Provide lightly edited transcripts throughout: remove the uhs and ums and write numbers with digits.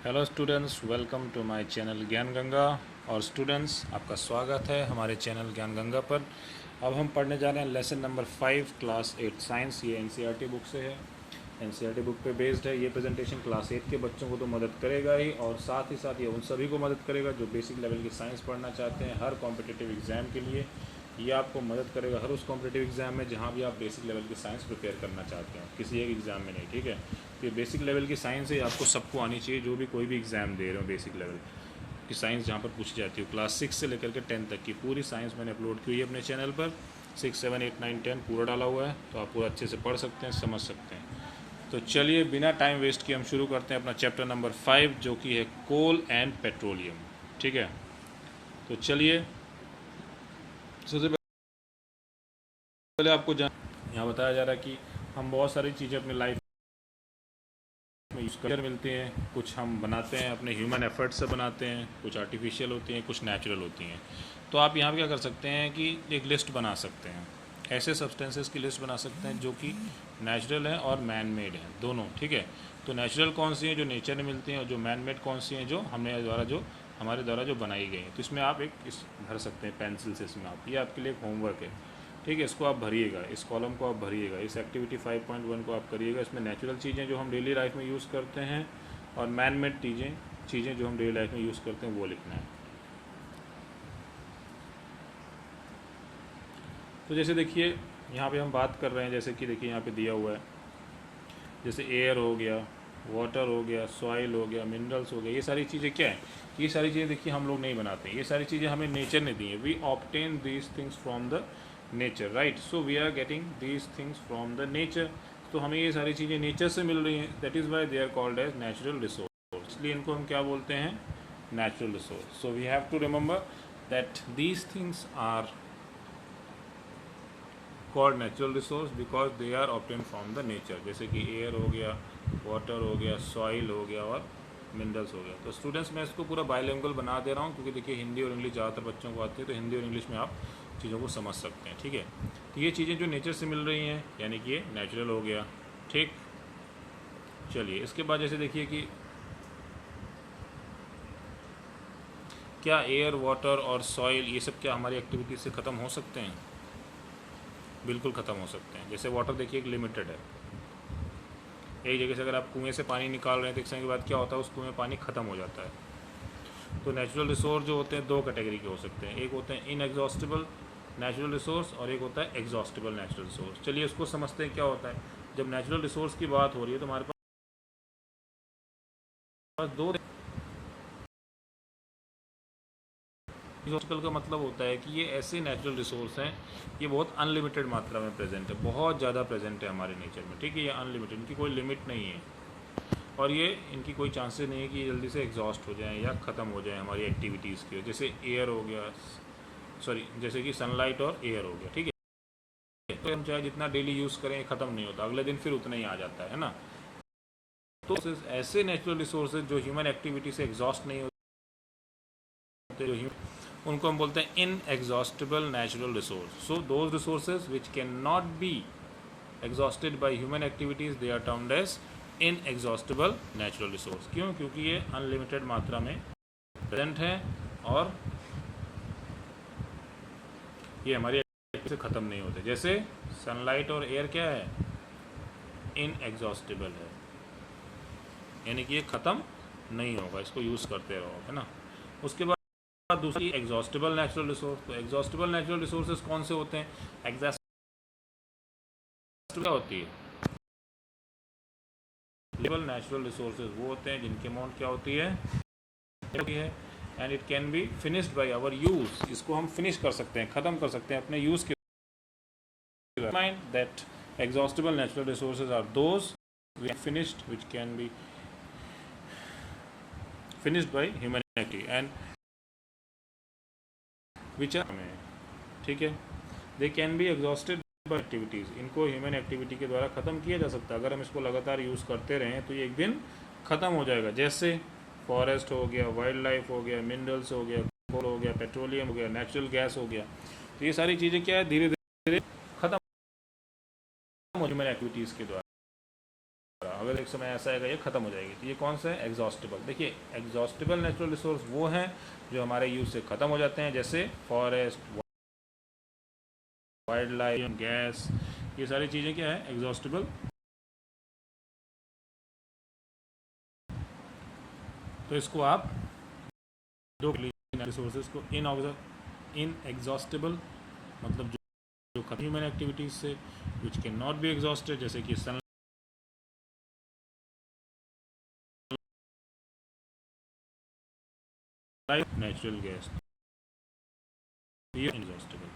Hello students, welcome to my channel Gyan Ganga. और students, आपका स्वागत है हमारे चैनल ज्ञान गंगा पर। अब हम पढ़ने जा रहे हैं लेसन नंबर 5 क्लास 8 साइंस। ये एनसीईआरटी बुक से है, एनसीईआरटी बुक पे बेस्ड है। ये प्रेजेंटेशन क्लास 8 के बच्चों को तो मदद करेगा ही, और साथ ही साथ ये उन सभी को मदद करेगा जो बेसिक लेवल की साइंस पढ़ना चाहते हैं हर कॉम्पिटिटिव एग्ज़ाम के लिए। ये आपको मदद करेगा हर उस कॉम्पिटिटिव एग्ज़ाम में जहाँ भी आप बेसिक लेवल की साइंस प्रिपेयर करना चाहते हैं, किसी एक एग्ज़ाम में नहीं। ठीक है, तो ये बेसिक लेवल की साइंस है, आपको सबको आनी चाहिए जो भी कोई भी एग्ज़ाम दे रहे हो। बेसिक लेवल की साइंस जहाँ पर पूछी जाती है, क्लास 6 से लेकर के 10 तक की पूरी साइंस मैंने अपलोड की हुई है अपने चैनल पर। 6, 7, 8, 9, 10 पूरा डाला हुआ है, तो आप पूरा अच्छे से पढ़ सकते हैं, समझ सकते हैं। तो चलिए बिना टाइम वेस्ट किए हम शुरू करते हैं अपना चैप्टर नंबर 5, जो कि है कोल एंड पेट्रोलियम। ठीक है, तो चलिए सबसे पहले आपको यहाँ बताया जा रहा है कि हम बहुत सारी चीज़ें अपनी लाइफ में यूज़ कर मिलती हैं। कुछ हम बनाते हैं अपने ह्यूमन एफर्ट से बनाते हैं, कुछ आर्टिफिशियल होती हैं, कुछ नेचुरल होती हैं। तो आप यहाँ पे क्या कर सकते हैं कि एक लिस्ट बना सकते हैं, ऐसे सब्सटेंसेस की लिस्ट बना सकते हैं जो कि नेचुरल हैं और मैन मेड हैं दोनों। ठीक है, तो नेचुरल कौन सी हैं जो नेचर में मिलती हैं, और जो मैन मेड कौन सी हैं जो हमारे द्वारा जो बनाई गई हैं। तो इसमें आप एक इस भर सकते हैं पेंसिल से, इसमें आप, ये आपके लिए एक होमवर्क है। ठीक है, इसको आप भरिएगा, इस कॉलम को आप भरिएगा, इस एक्टिविटी 5.1 को आप करिएगा। इसमें नेचुरल चीज़ें जो हम डेली लाइफ में यूज़ करते हैं और मैन मेड चीज़ें जो हम डेली लाइफ में यूज़ करते हैं वो लिखना है। तो जैसे देखिए यहाँ पे हम बात कर रहे हैं, जैसे कि देखिए यहाँ पे दिया हुआ है, जैसे एयर हो गया, वाटर हो गया, सॉइल हो गया, मिनरल्स हो गया। ये सारी चीज़ें क्या है, ये सारी चीज़ें देखिए हम लोग नहीं बनाते हैं, ये सारी चीज़ें हमें नेचर ने दी हैं। We obtain these things from the nature, right. So we are getting these things from the nature. तो हमें ये सारी चीज़ें नेचर से मिल रही हैं, that is why they are called as natural resource. इसलिए इनको हम क्या बोलते हैं, natural resource. So we have to remember that these things are called natural resource because they are obtain from the nature. जैसे कि एयर हो गया, वाटर हो गया, सॉइल हो गया और मिनरल्स हो गया। तो स्टूडेंट्स, मैं इसको पूरा बायलिंगुअल बना दे रहा हूँ क्योंकि देखिए हिंदी और इंग्लिश ज़्यादातर बच्चों को आती है, तो हिंदी और इंग्लिश में आप चीज़ों को समझ सकते हैं। ठीक है, तो ये चीज़ें जो नेचर से मिल रही हैं यानी कि ये नेचुरल हो गया। ठीक, चलिए इसके बाद जैसे देखिए कि क्या एयर, वाटर और सॉइल ये सब क्या हमारी एक्टिविटीज से ख़त्म हो सकते हैं? बिल्कुल ख़त्म हो सकते हैं। जैसे वाटर देखिए एक लिमिटेड है, एक जगह से अगर आप कुएं से पानी निकाल रहे हैं तो एक समय के बाद क्या होता है, उस कुएं में पानी ख़त्म हो जाता है। तो नेचुरल रिसोर्स जो होते हैं दो कैटेगरी के हो सकते हैं, एक होते हैं इनएग्जॉस्टिबल नेचुरल रिसोर्स और एक होता है एग्जॉस्टिबल नेचुरल रिसोर्स। चलिए इसको समझते हैं क्या होता है। जब नेचुरल रिसोर्स की बात हो रही है तो हमारे पास दो, एग्जॉस्टिबल का मतलब होता है कि ये ऐसे नेचुरल रिसोर्स हैं, ये बहुत अनलिमिटेड मात्रा में प्रेजेंट है, बहुत ज़्यादा प्रेजेंट है हमारे नेचर में। ठीक है, ये अनलिमिटेड, इनकी कोई लिमिट नहीं है, और ये इनकी कोई चांसेस नहीं है कि ये जल्दी से एग्जॉस्ट हो जाएं या ख़त्म हो जाएं हमारी एक्टिविटीज़ की। जैसे एयर हो गया, सॉरी जैसे कि सनलाइट और एयर हो गया। ठीक है, तो हम चाहे जितना डेली यूज़ करें ख़त्म नहीं होता, अगले दिन फिर उतना ही आ जाता है ना। तो ऐसे नेचुरल रिसोर्सेज जो ह्यूमन एक्टिविटी से एग्जॉस्ट नहीं होते, उनको हम बोलते हैं inexhaustible natural resource. So those resources which can not be exhausted by human activities, they are termed as inexhaustible natural resource. क्यों? क्योंकि ये अनलिमिटेड मात्रा में प्रेजेंट है और ये हमारी एक्टिविटी से ख़त्म नहीं होते। जैसे सनलाइट और एयर क्या है, इनएग्जॉस्टिबल है, यानी कि ये ख़त्म नहीं होगा, इसको यूज़ करते रहो, है ना। उसके बाद दूसरी एग्जॉस्टिबल नेचुरल रिसोर्स। तो एग्जॉस्टिबल नेचुरल रिसोर्सेज कौन से होते हैं? एग्जॉस्टिबल क्या होती है, नेचुरल रिसोर्सेज वो होते हैं जिनकी अमाउंट क्या होती है, and it can be finished by our use. इसको हम फिनिश कर सकते हैं, ख़त्म कर सकते हैं अपने यूज़ के। Mind that exhaustible natural resources are those finished which can be finished by human activity and which are, ठीक है, they can be exhausted by activities. इनको ह्यूमन एक्टिविटी के द्वारा ख़त्म किया जा सकता है। अगर हम इसको लगातार यूज़ करते रहें तो ये एक दिन ख़त्म हो जाएगा। जैसे फॉरेस्ट हो गया, वाइल्ड लाइफ हो गया, मिनरल्स हो गया, कोल हो गया, पेट्रोलियम हो गया, नेचुरल गैस हो गया। तो ये सारी चीज़ें क्या है, धीरे धीरे ख़त्म हो ह्यूमन एक्टिविटीज़ के द्वारा। मगर एक समय ऐसा आएगा ये ख़त्म हो जाएगी। तो ये कौन सा है? एग्जॉस्टेबल। देखिए एग्जॉस्टेबल नेचुरल रिसोर्स वो हैं जो हमारे यूज़ से ख़त्म हो जाते हैं, जैसे फॉरेस्ट, वाइल्ड लाइफ, गैस, ये सारी चीज़ें क्या है? एग्जॉस्टेबल। तो इसको आप दो रिसोर्सेज को इन एग्जॉस्टेबल मतलब जो खत्म ह्यूमन एक्टिविटीज से, विच कैन नॉट बी एग्जॉस्टेड, जैसे कि सन लाइफ, नेचुरल गैस, ये एग्जॉस्टेबल।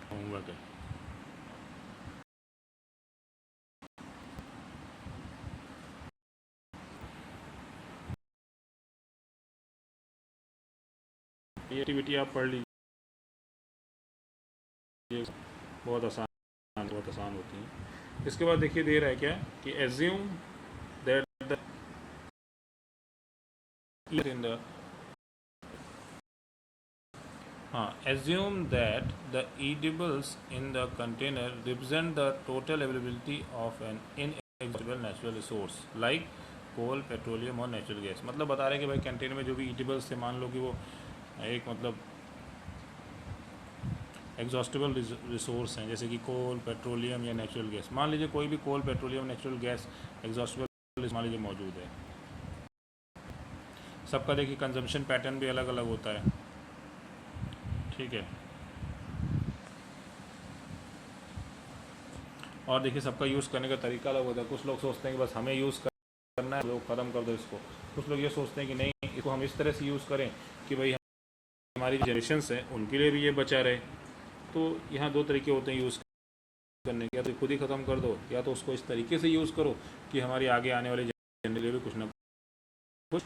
होमवर्क है। ये एक्टिविटी आप पढ़ लीजिए, बहुत आसान होती है। इसके बाद देखिए दे रहा है क्या कि assume that the in the assume that the edibles in the container represent the total availability of an inexhaustible natural resource like coal, petroleum और नेचुरल गैस। मतलब बता रहे हैं कि भाई कंटेनर में जो भी ईटेबल्स थे, मान लो कि वो एक मतलब एग्जॉस्टेबल रिसोर्स हैं, जैसे कि कोल, पेट्रोलियम या नेचुरल गैस। मान लीजिए कोई भी कोल, पेट्रोलियम, नेचुरल गैस एग्जॉस्टेबल मान लीजिए मौजूद है। सबका देखिए कंजम्पशन पैटर्न भी अलग अलग होता है, ठीक है। और देखिए सबका यूज़ करने का तरीका अलग होता है। कुछ लोग सोचते हैं कि बस हमें यूज़ करना है, लोग ख़त्म कर दो इसको। कुछ लोग ये सोचते हैं कि नहीं, इसको हम इस तरह से यूज़ करें कि भाई हमारी जनरेशन्स हैं उनके लिए भी ये बचा रहे। तो यहाँ दो तरीके होते हैं यूज़ करने के, या तो खुद ही ख़त्म कर दो, या तो उसको इस तरीके से यूज़ करो कि हमारी आगे आने वाले जनरेशन के लिए भी कुछ ना कुछ।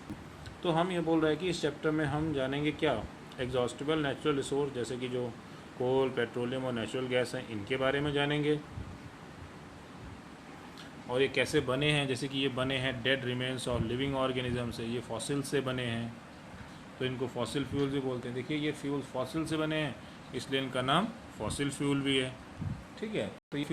तो हम ये बोल रहे हैं कि इस चैप्टर में हम जानेंगे क्या, एग्जॉस्टेबल नेचुरल रिसोर्स जैसे कि जो कोल, पेट्रोलियम और नेचुरल गैस हैं, इनके बारे में जानेंगे। और ये कैसे बने हैं, जैसे कि ये बने हैं डेड रिमेन्स और लिविंग ऑर्गेनिज्म से, ये फॉसिल से बने हैं, तो इनको फॉसिल फ्यूल भी बोलते हैं। देखिए ये फ्यूल फॉसिल से बने हैं, इसलिए इनका नाम फॉसिल फ्यूल भी है, ठीक है। तो ये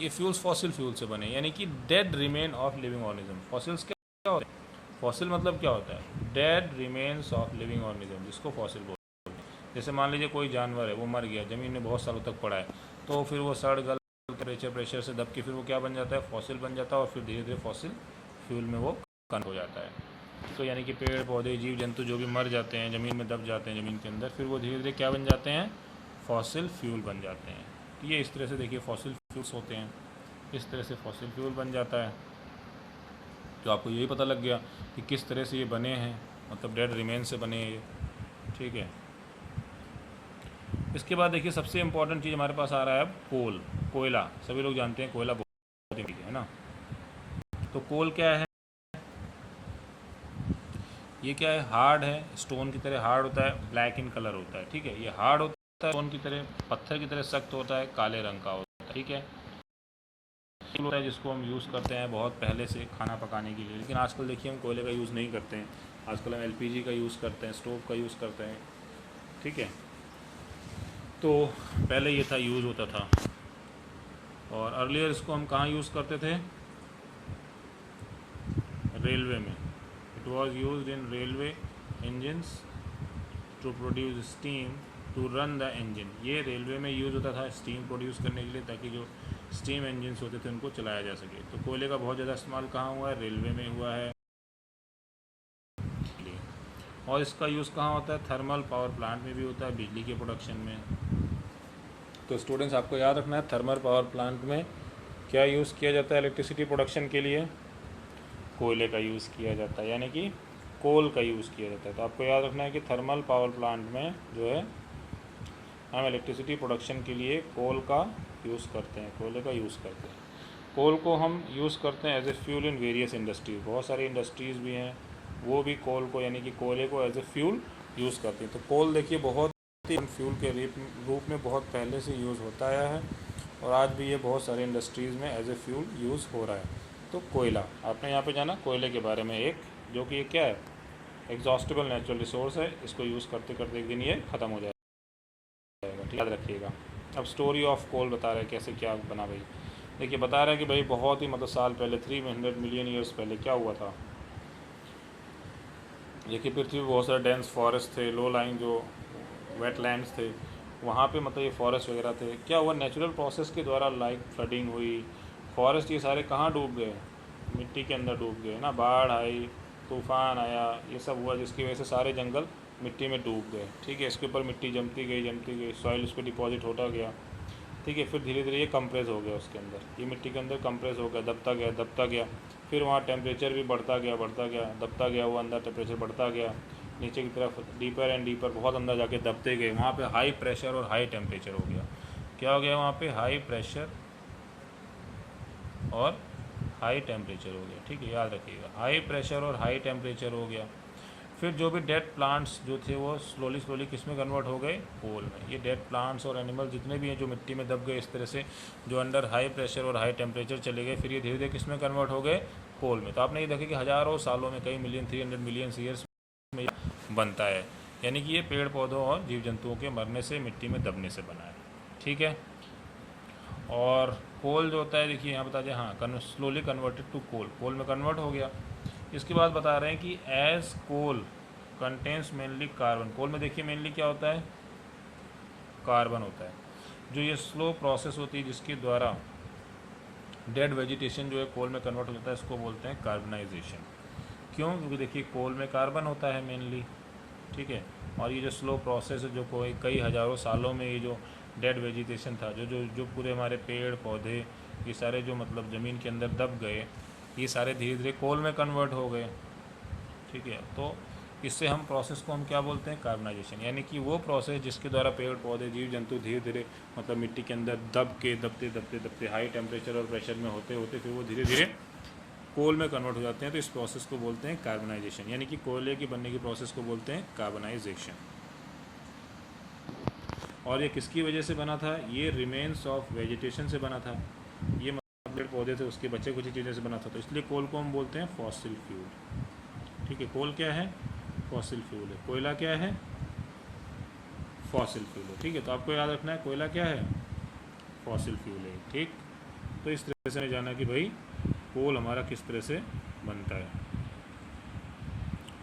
फ्यूल्स फॉसिल फ्यूल से बने, यानी कि dead remain of living organism. Fossils क्या होते हैं? फॉसिल मतलब क्या होता है? Dead remains of living organism, जिसको फॉसिल बोलते हैं। जैसे मान लीजिए कोई जानवर है, वो मर गया, ज़मीन में बहुत सालों तक पड़ा है, तो फिर वो सड़ गल प्रेशर से दब के फिर वो क्या बन जाता है? फॉसिल बन जाता है, और फिर धीरे धीरे फॉसिल फ्यूल में वो कन्वर्ट हो जाता है। तो यानी कि पेड़ पौधे, जीव जंतु जो भी मर जाते हैं, ज़मीन में दब जाते हैं ज़मीन के अंदर, फिर वो धीरे धीरे क्या बन जाते हैं? फॉसिल फ्यूल बन जाते हैं। तो ये इस तरह से देखिए फॉसिल फ्यूल्स होते हैं, इस तरह से फॉसिल फ्यूल बन जाता है। तो आपको यही पता लग गया कि किस तरह से ये बने हैं, मतलब डेड रिमेन से बने हैं ये, ठीक है। इसके बाद देखिए सबसे इम्पोर्टेंट चीज़ हमारे पास आ रहा है अब कोल, कोयला। सभी लोग जानते हैं कोयला बहुत इम्पोर्टेंट है ना। तो कोल क्या है? ये क्या है? हार्ड है, स्टोन की तरह हार्ड होता है, ब्लैक इन कलर होता है, ठीक है। ये हार्ड होता है, स्टोन की तरह, पत्थर की तरह सख्त होता है, काले रंग का होता है, ठीक है। होता है जिसको हम यूज़ करते हैं बहुत पहले से खाना पकाने के लिए, लेकिन आजकल देखिए हम कोयले का यूज़ नहीं करते हैं। आजकल हम एलपीजी का यूज़ करते हैं, स्टोव का यूज़ करते हैं, ठीक है। तो पहले ये था, यूज़ होता था। और अर्लियर इसको हम कहाँ यूज़ करते थे? रेलवे में। It was used in railway engines to produce steam to run the engine. ये रेलवे में यूज़ होता था स्टीम प्रोड्यूस करने के लिए, ताकि जो स्टीम इंजन्स होते थे उनको चलाया जा सके। तो कोयले का बहुत ज़्यादा इस्तेमाल कहाँ हुआ है? रेलवे में हुआ है। और इसका यूज़ कहाँ होता है? थर्मल पावर प्लांट में भी होता है, बिजली के प्रोडक्शन में। तो स्टूडेंट्स आपको याद रखना है, थर्मल पावर प्लांट में क्या यूज़ किया जाता है इलेक्ट्रिसिटी प्रोडक्शन के लिए? कोयले का यूज़ किया जाता है, यानी कि कोल का यूज़ किया जाता है। तो आपको याद रखना है कि थर्मल पावर प्लांट में जो है हम इलेक्ट्रिसिटी प्रोडक्शन के लिए कोल का यूज़ करते हैं, कोयले का यूज़ करते हैं। कोल को हम यूज़ करते हैं as a fuel in various industries. बहुत सारी इंडस्ट्रीज़ भी हैं, वो भी कोल को यानी कि कोयले को एज ए फ्यूल यूज़ करती हैं। तो कोल देखिए बहुत ही फ्यूल के रूप में बहुत पहले से यूज़ होता आया है, और आज भी ये बहुत सारे इंडस्ट्रीज़ में एज ए फ्यूल यूज़ हो रहा है। तो कोयला, आपने यहाँ पे जाना कोयले के बारे में एक, जो कि ये क्या है, एग्जॉस्टेबल नेचुरल रिसोर्स है, इसको यूज़ करते करते एक दिन ये ख़त्म हो जाएगा, ठीक, याद रखिएगा। अब स्टोरी ऑफ कोल बता रहे हैं कैसे क्या बना भाई। देखिए बता रहे हैं कि भाई बहुत ही मतलब साल पहले 300 मिलियन ईयर्स पहले क्या हुआ था। देखिए पृथ्वी में बहुत सारे डेंस फॉरेस्ट थे, लो लाइन जो वेटलैंड्स थे, वहाँ पे मतलब ये फॉरेस्ट वगैरह थे। क्या हुआ, नेचुरल प्रोसेस के द्वारा लाइक फ्लडिंग हुई, फॉरेस्ट ये सारे कहाँ डूब गए, मिट्टी के अंदर डूब गए ना, बाढ़ आई, तूफान आया, ये सब हुआ जिसकी वजह से सारे जंगल मिट्टी में डूब गए, ठीक है। इसके ऊपर मिट्टी जमती गई, सॉइल उस पर डिपॉजिट होता गया, ठीक है। फिर धीरे धीरे ये कंप्रेस हो गया, उसके अंदर ये मिट्टी के अंदर कंप्रेस हो गया, दबता गया। फिर वहाँ टेम्परेचर भी बढ़ता गया, दबता गया, वो अंदर टेम्परेचर बढ़ता गया, नीचे की तरफ डीपर एंड डीपर, बहुत अंदर जाके दबते गए। वहाँ पे हाई प्रेशर और हाई टेम्परेचर हो गया। क्या हो गया वहाँ पे, हाई प्रेशर और हाई टेम्परेचर हो गया, ठीक है, याद रखिएगा, हाई प्रेशर और हाई टेम्परेचर हो गया। फिर जो भी डेड प्लांट्स जो थे वो स्लोली किस में कन्वर्ट हो गए, कोल में। ये डेड प्लांट्स और एनिमल जितने भी हैं जो मिट्टी में दब गए इस तरह से, जो अंडर हाई प्रेशर और हाई टेम्परेचर चले गए, फिर ये धीरे धीरे किस में कन्वर्ट हो गए, कोल में। तो आपने ये देखा कि हज़ारों सालों में, कई मिलियन, 300 मिलियन ईयर्स में बनता है, यानी कि ये पेड़ पौधों और जीव जंतुओं के मरने से, मिट्टी में दबने से बना है, ठीक है। और कोल जो होता है, देखिए यहाँ बता दें, हाँ, स्लोली कन्वर्टेड टू कोल, कोल में कन्वर्ट हो गया। इसके बाद बता रहे हैं कि as coal contains mainly carbon, coal में देखिए मेनली क्या होता है, कार्बन होता है। जो ये स्लो प्रोसेस होती है जिसके द्वारा डेड वेजिटेशन जो है कोल में कन्वर्ट हो जाता है, इसको बोलते हैं कार्बनाइजेशन। क्यों, क्योंकि देखिए कोल में कार्बन होता है मेनली, ठीक है। और ये जो स्लो प्रोसेस है, जो कोई कई हज़ारों सालों में ये जो डेड वेजिटेशन था, जो जो जो पूरे हमारे पेड़ पौधे ये सारे जो मतलब ज़मीन के अंदर दब गए, ये सारे धीरे धीरे कोल में कन्वर्ट हो गए, ठीक है। तो इससे हम प्रोसेस को हम क्या बोलते हैं, कार्बनाइजेशन, यानी कि वो प्रोसेस जिसके द्वारा पेड़ पौधे जीव जंतु धीरे धीरे मतलब मिट्टी के अंदर दबते हाई टेम्परेचर और प्रेशर में होते होते फिर वो धीरे धीरे कोल में कन्वर्ट हो जाते हैं। तो इस प्रोसेस को बोलते हैं कार्बनाइजेशन, यानी कि कोयले के बनने की प्रोसेस को बोलते हैं कार्बनाइजेशन। और ये किसकी वजह से बना था, ये रिमेन्स ऑफ वेजिटेशन से बना था, ये पेड़ पौधे थे उसके बचे कुछ चीज़ों से बना था। तो इसलिए कोल को हम बोलते हैं फॉसिल फ्यूल, ठीक है। कोल क्या है, फॉसिल फ्यूल है। कोयला क्या है, फॉसिल फ्यूल है, ठीक है। तो आपको याद रखना है कोयला क्या है, फॉसिल फ्यूल है, ठीक। तो इस तरह से जाना कि भाई कोल हमारा किस तरह से बनता है,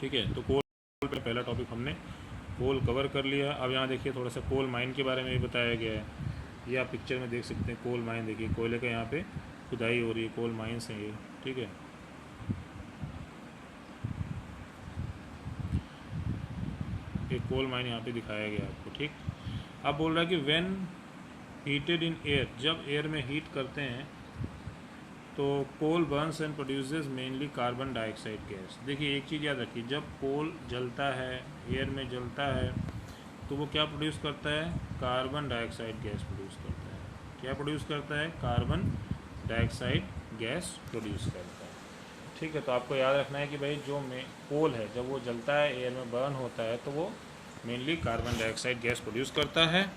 ठीक है। तो कोल पे पहला टॉपिक हमने कोल कवर कर लिया। अब यहाँ देखिए थोड़ा सा कोल माइन के बारे में भी बताया गया है, ये आप पिक्चर में देख सकते हैं। कोल माइन देखिए, कोयले का यहाँ पे खुदाई हो रही है, कोल माइंस हैं ये, ठीक है। एक कोल माइन यहाँ पे दिखाया गया आपको, ठीक। अब बोल रहा है कि व्हेन हीटेड इन एयर, जब एयर में हीट करते हैं तो coal burns and produces mainly carbon dioxide gas. देखिए एक चीज़ याद रखिए, जब कोल जलता है, एयर में जलता है, तो वो क्या प्रोड्यूस करता है, कार्बन डाइऑक्साइड गैस प्रोड्यूस करता है। क्या प्रोड्यूस करता है, कार्बन डाइऑक्साइड गैस प्रोड्यूस करता है, ठीक है। तो आपको याद रखना है कि भाई जो कोल है जब वो जलता है, एयर में बर्न होता है, तो वो mainly carbon dioxide gas produce करता है।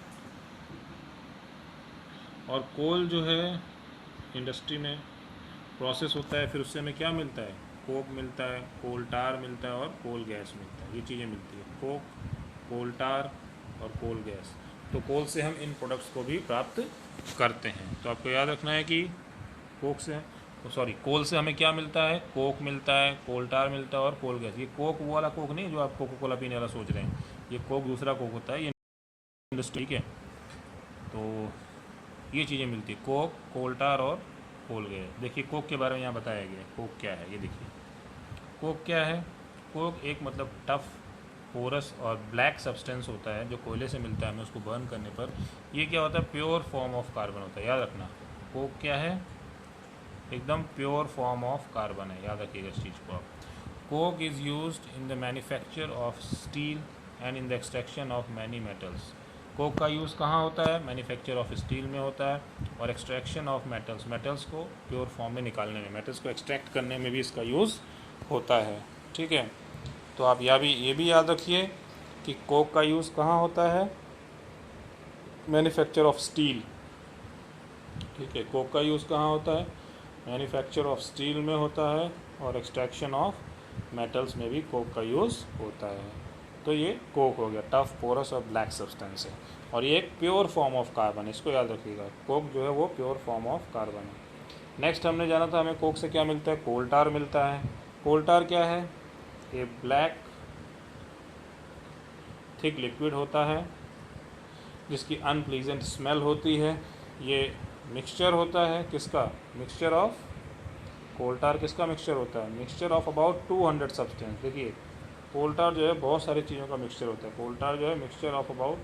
और कोल जो है इंडस्ट्री में प्रोसेस होता है, फिर उससे हमें क्या मिलता है, कोक मिलता है, कोल टार मिलता है और कोल गैस मिलता है, ये चीज़ें मिलती है, कोक, कोल टार और कोल गैस। तो कोल से हम इन प्रोडक्ट्स को भी प्राप्त करते हैं। तो आपको याद रखना है कि कोल से हमें क्या मिलता है, कोक मिलता है, कोल टार मिलता है और कोल गैस। ये कोक वो वाला कोक नहीं जो आप कोको कोला पीने वाला सोच रहे हैं, ये कोक दूसरा कोक होता है, ये इंडस्ट्री, ठीक है। तो ये चीज़ें मिलती है, कोक, कोल टार और कोल गैस। देखिए कोक के बारे में यहाँ बताया गया है, कोक क्या है, ये देखिए कोक क्या है। कोक एक मतलब टफ, पोरस और ब्लैक सब्सटेंस होता है जो कोयले से मिलता है हमें, उसको बर्न करने पर ये क्या होता है, प्योर फॉर्म ऑफ कार्बन होता है। याद रखना कोक क्या है, एकदम प्योर फॉर्म ऑफ कार्बन है, याद रखिएगा इस चीज़ को आप। Coke is used in the manufacture of steel and in the extraction of many metals. Coke का यूज़ कहाँ होता है, मैन्युफैक्चर ऑफ स्टील में होता है, और एक्सट्रैक्शन ऑफ मेटल्स, मेटल्स को प्योर फॉर्म में निकालने में, मेटल्स को एक्सट्रैक्ट करने में भी इसका यूज़ होता है, ठीक है। तो आप ये भी याद रखिए कि कोक का यूज़ कहाँ होता है, मैन्युफैक्चर ऑफ स्टील, ठीक है। कोक का यूज़ कहाँ होता है, मैन्युफैक्चर ऑफ स्टील में होता है और एक्सट्रैक्शन ऑफ मेटल्स में भी कोक का यूज़ होता है। तो ये कोक हो गया, टफ पोरस और ब्लैक सब्सटेंस है, और ये एक प्योर फॉर्म ऑफ कार्बन, इसको याद रखिएगा। कोक जो है वो प्योर फॉर्म ऑफ कार्बन है। नेक्स्ट हमने जाना था हमें कोक से क्या मिलता है, कोल टार मिलता है। कोल टार क्या है, ये ब्लैक थिक लिक्विड होता है जिसकी अनप्लीजेंट स्मेल होती है। ये मिक्सचर होता है किसका, मिक्सचर ऑफ, कोल टार किसका मिक्सचर होता है, मिक्सचर ऑफ अबाउट 200 सब्सटेंस। देखिए कोल टार जो है बहुत सारी चीज़ों का मिक्सचर होता है। कोल टार जो है मिक्सचर ऑफ अबाउट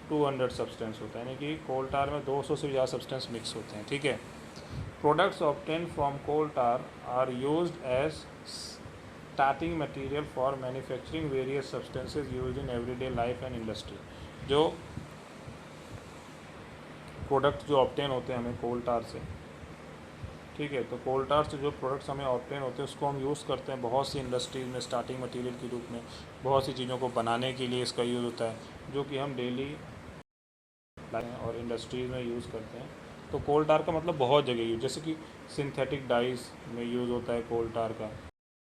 200 सब्सटेंस होता है, यानी कि कोल टार में 200 से ज़्यादा सब्सटेंस मिक्स होते हैं, ठीक है। Products obtain from coal tar are used as starting material for manufacturing various substances used in everyday life and industry. जो प्रोडक्ट्स जो ऑब्टेन होते हैं हमें कोल टार से, ठीक है, तो कोल टार से जो प्रोडक्ट्स हमें ऑब्टेन होते हैं उसको हम यूज़ करते हैं बहुत सी इंडस्ट्रीज़ में स्टार्टिंग मटेरियल के रूप में। बहुत सी चीज़ों को बनाने के लिए इसका यूज़ होता है जो कि हम डेली और इंडस्ट्रीज़ में यूज़ करते हैं। तो कोल टार का मतलब बहुत जगह यूज, जैसे कि सिंथेटिक डाइज में यूज़ होता है कोल टार का,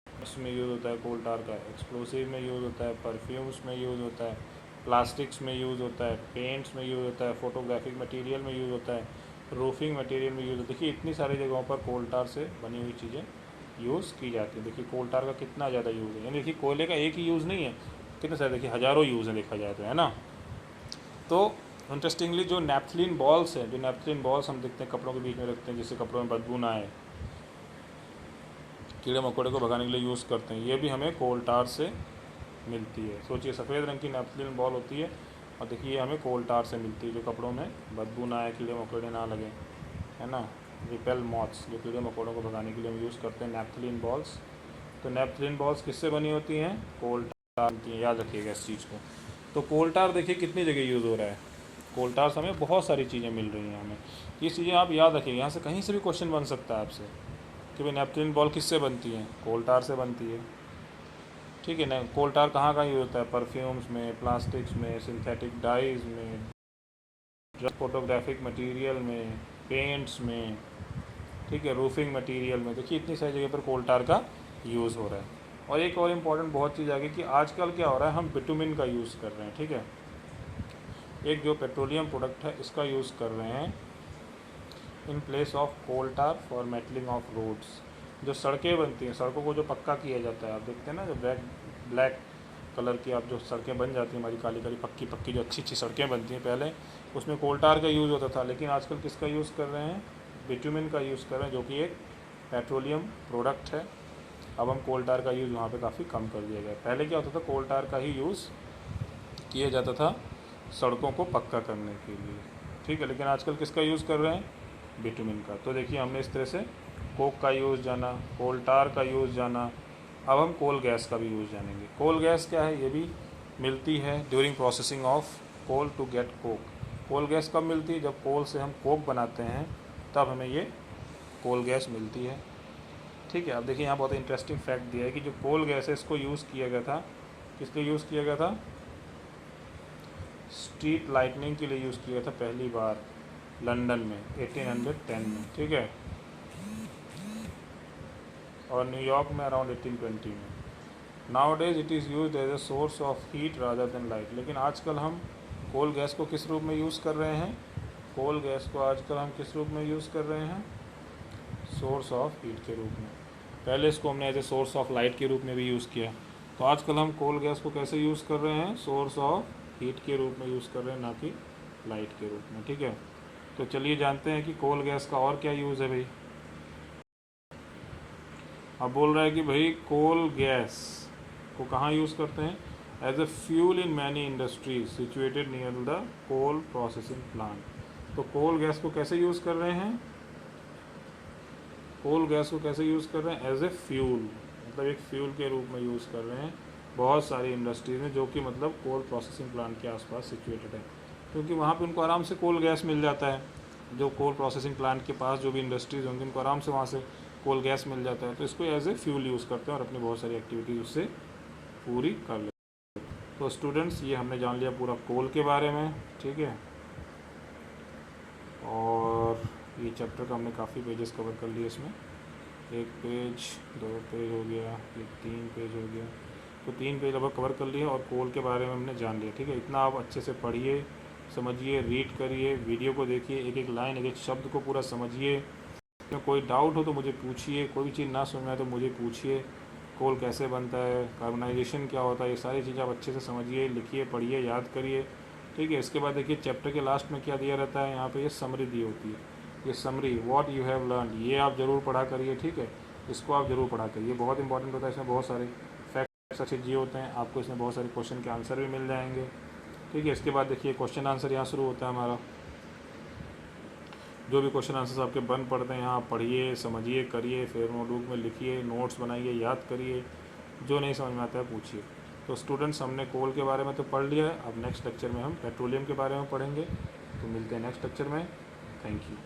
उसमें यूज़ होता है कोल टार का, एक्सप्लोसिव में यूज़ होता है, परफ्यूम्स में यूज़ होता है, प्लास्टिक्स में यूज़ होता है, पेंट्स में यूज़ होता है, फोटोग्राफिक मटेरियल में यूज़ होता है, रूफिंग मटेरियल में यूज़ होता है। देखिए इतनी सारी जगहों पर कोल टार से बनी हुई चीज़ें यूज़ की जाती हैं। देखिए कोल टार का कितना ज़्यादा यूज़ है, यानी देखिए कोयले का एक ही यूज़ नहीं है, कितने सारे, देखिए हज़ारों यूज़ हैं देखा जाए तो, है ना। तो इंटरेस्टिंगली जो नैप्थलीन बॉल्स हैं, जो नैप्थलीन बॉल्स हम देखते हैं कपड़ों के बीच में रखते हैं जिससे कपड़ों में बदबू ना आए, कीड़े मकोड़े को भगाने के लिए यूज़ करते हैं, ये भी हमें कोल टार से मिलती है। सोचिए सफ़ेद रंग की नैप्थलीन बॉल होती है और देखिए हमें कोल टार से मिलती है, जो कपड़ों में बदबू ना आए, कीड़े मकोड़े ना लगे, है ना। रिपेल मॉथ्स, जो कीड़े मकोड़ों को भगाने के लिए हम यूज़ करते हैं नैप्थलीन बॉल्स। तो नैप्थलीन बॉल्स किससे बनी होती हैं, कोल टार बनती हैं, याद रखिएगा इस चीज़ को। तो कोल टार देखिए कितनी जगह यूज़ हो रहा है, कोल टार से हमें बहुत सारी चीज़ें मिल रही हैं हमें। ये चीज़ें आप याद रखिएगा, यहाँ से कहीं से भी क्वेश्चन बन सकता है आपसे कि भाई नैप्थलीन बॉल किससे बनती है, कोल टार से बनती है, ठीक है ना। कोल टार कहाँ कहाँ यूज़ होता है, परफ्यूम्स में, प्लास्टिक्स में, सिंथेटिक डाइज में, फोटोग्राफिक मटेरियल में, पेंट्स में, ठीक है, रूफिंग मटेरियल में। देखिए इतनी सारी जगह पर कोल टार का यूज़ हो रहा है। और एक और इम्पॉर्टेंट बहुत चीज़ आ गई कि आजकल क्या हो रहा है, हम बिटुमिन का यूज़ कर रहे हैं, ठीक है। एक जो पेट्रोलियम प्रोडक्ट है इसका यूज़ कर रहे हैं in place of coal tar for metalling of roads. जो सड़कें बनती हैं, सड़कों को जो पक्का किया जाता है, आप देखते हैं ना, जो ब्लैक ब्लैक कलर की आप जो सड़कें बन जाती हैं हमारी, काली काली पक्की पक्की जो अच्छी अच्छी सड़कें बनती हैं, पहले उसमें कोल टार का यूज़ होता था, लेकिन आजकल किसका यूज़ कर रहे हैं, बिटुमिन का यूज़ कर रहे हैं, जो कि एक पेट्रोलियम प्रोडक्ट है। अब हम कोल टार का यूज़ वहाँ पे काफ़ी कम कर दिया गया। पहले क्या होता था, कोल टार का ही यूज़ किया जाता था सड़कों को पक्का करने के लिए, ठीक है, लेकिन आजकल किसका यूज़ कर रहे हैं, बिटुमिन का। तो देखिए हमने इस तरह से कोक का यूज़ जाना, कोल टार का यूज़ जाना, अब हम कोल गैस का भी यूज़ जानेंगे। कोल गैस क्या है, ये भी मिलती है during processing of coal to get coke. Coal gas कब मिलती है, जब कोल से हम कोक बनाते हैं तब हमें ये कोल गैस मिलती है, ठीक है। अब देखिए यहाँ बहुत इंटरेस्टिंग फैक्ट दिया है कि जो कोल गैस है इसको यूज़ किया गया था, किस लिए यूज़ किया गया था, स्ट्रीट लाइटनिंग के लिए यूज़ किया था पहली बार लंदन में 1810 में, ठीक है, और न्यूयॉर्क में अराउंड 1820 में। Nowadays it is use as a source of heat rather than light. लेकिन आजकल हम कोल गैस को किस रूप में यूज़ कर रहे हैं, कोल गैस को आजकल हम किस रूप में यूज़ कर रहे हैं, सोर्स ऑफ हीट के रूप में। पहले इसको हमने as a source of light के रूप में भी यूज़ किया, तो आजकल हम कोल गैस को कैसे यूज़ कर रहे हैं, सोर्स ऑफ हीट के रूप में यूज़ कर रहे हैं, ना कि लाइट के रूप में, ठीक है। तो चलिए जानते हैं कि कोल गैस का और क्या यूज़ है भाई। अब बोल रहा है कि भाई कोल गैस को कहाँ यूज़ करते हैं, as a fuel in many industries situated near the coal processing plant. तो कोल गैस को कैसे यूज़ कर रहे हैं, कोल गैस को कैसे यूज़ कर रहे हैं, एज ए फ्यूल, मतलब एक फ्यूल के रूप में यूज़ कर रहे हैं बहुत सारी इंडस्ट्रीज में, जो कि मतलब कोल प्रोसेसिंग प्लांट के आसपास सिचुएटेड है, क्योंकि वहाँ पे उनको आराम से कोल गैस मिल जाता है। जो कोल प्रोसेसिंग प्लांट के पास जो भी इंडस्ट्रीज होंगी उनको आराम से वहाँ से कोल गैस मिल जाता है, तो इसको एज ए फ्यूल यूज़ करते हैं और अपनी बहुत सारी एक्टिविटीज़ उससे पूरी कर लेते हैं। तो स्टूडेंट्स ये हमने जान लिया पूरा कोल के बारे में, ठीक है, और ये चैप्टर का हमने काफ़ी पेजेस कवर कर लिए इसमें। एक पेज, 2 पेज हो गया, ये 3 पेज हो गया। तो 3 पेज लगभग कवर कर लिए और कोल के बारे में हमने जान लिया। ठीक है, इतना आप अच्छे से पढ़िए, समझिए, रीड करिए, वीडियो को देखिए, एक एक लाइन, एक एक शब्द को पूरा समझिए। तो कोई डाउट हो तो मुझे पूछिए, कोई भी चीज़ ना समझ में आए तो मुझे पूछिए। कोल कैसे बनता है, कार्बनाइजेशन क्या होता है, ये सारी चीज़ें आप अच्छे से समझिए, लिखिए, पढ़िए, याद करिए। ठीक है, इसके बाद देखिए चैप्टर के लास्ट में क्या दिया रहता है, यहाँ पे ये समरी दी होती है। ये summary, what you have learn, ये आप ज़रूर पढ़ा करिए। ठीक है, इसको आप ज़रूर पढ़ा करिए, बहुत इंपॉर्टेंट होता है। इसमें बहुत सारे फैक्ट्स अच्छे दिए होते हैं आपको, इसमें बहुत सारे क्वेश्चन के आंसर भी मिल जाएंगे। ठीक है, इसके बाद देखिए क्वेश्चन आंसर यहाँ शुरू होता है हमारा। जो भी क्वेश्चन आंसर्स आपके बन पड़ते हैं यहाँ पढ़िए, समझिए, करिए, फिर नोटबुक में लिखिए, नोट्स बनाइए, याद करिए, जो नहीं समझ में आता है पूछिए। तो स्टूडेंट्स, हमने कोल के बारे में तो पढ़ लिया है, अब नेक्स्ट लेक्चर में हम पेट्रोलियम के बारे में पढ़ेंगे। तो मिलते हैं नेक्स्ट लेक्चर में। Thank you.